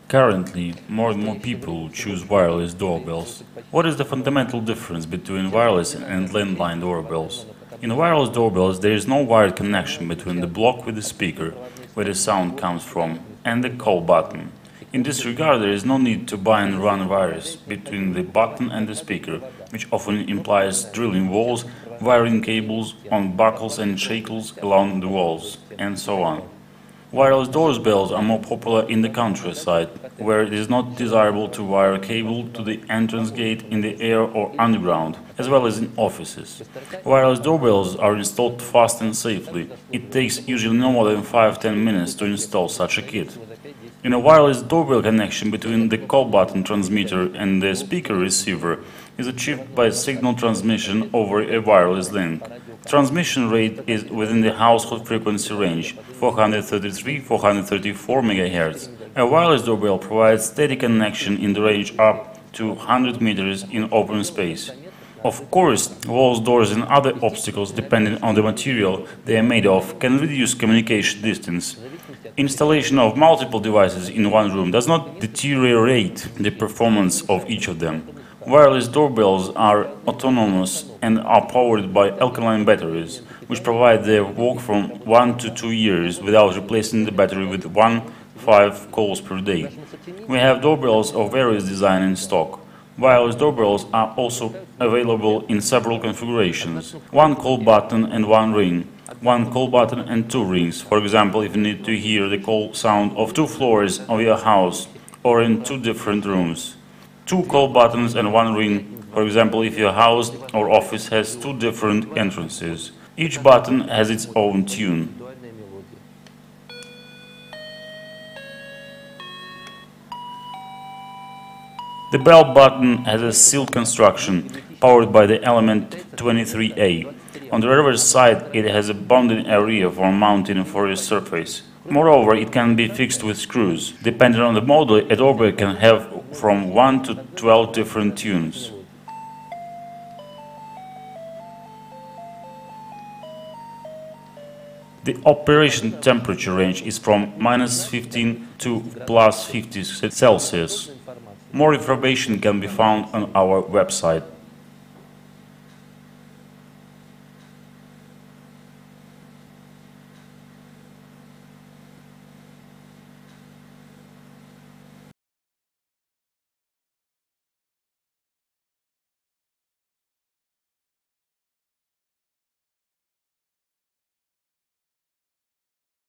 Currently, more and more people choose wireless doorbells. What is the fundamental difference between wireless and landline doorbells? In wireless doorbells, there is no wired connection between the block with the speaker, where the sound comes from, and the call button. In this regard, there is no need to buy and run wires between the button and the speaker, which often implies drilling walls, wiring cables on buckles and shackles along the walls, and so on. Wireless doorbells are more popular in the countryside, where it is not desirable to wire a cable to the entrance gate in the air or underground, as well as in offices. Wireless doorbells are installed fast and safely. It takes usually no more than 5–10 minutes to install such a kit. In a wireless doorbell, connection between the call button transmitter and the speaker receiver is achieved by signal transmission over a wireless link. Transmission rate is within the household frequency range, 433–434 MHz. A wireless doorbell provides steady connection in the range up to 100 meters in open space. Of course, walls, doors and other obstacles, depending on the material they are made of, can reduce communication distance. Installation of multiple devices in one room does not deteriorate the performance of each of them. Wireless doorbells are autonomous and are powered by alkaline batteries, which provide their work from 1 to 2 years without replacing the battery with 1–5 calls per day. We have doorbells of various design in stock. Wireless doorbells are also available in several configurations: one call button and one ring, one call button and two rings, for example if you need to hear the call sound of 2 floors of your house or in 2 different rooms. 2 call buttons and 1 ring, for example if your house or office has 2 different entrances. Each button has its own tune. The bell button has a sealed construction, powered by the element 23A. On the reverse side, it has a bonding area for mounting for a surface. Moreover, it can be fixed with screws. Depending on the model, a doorbell can have from 1 to 12 different tunes. The operation temperature range is from -15 to +50 Celsius. More information can be found on our website.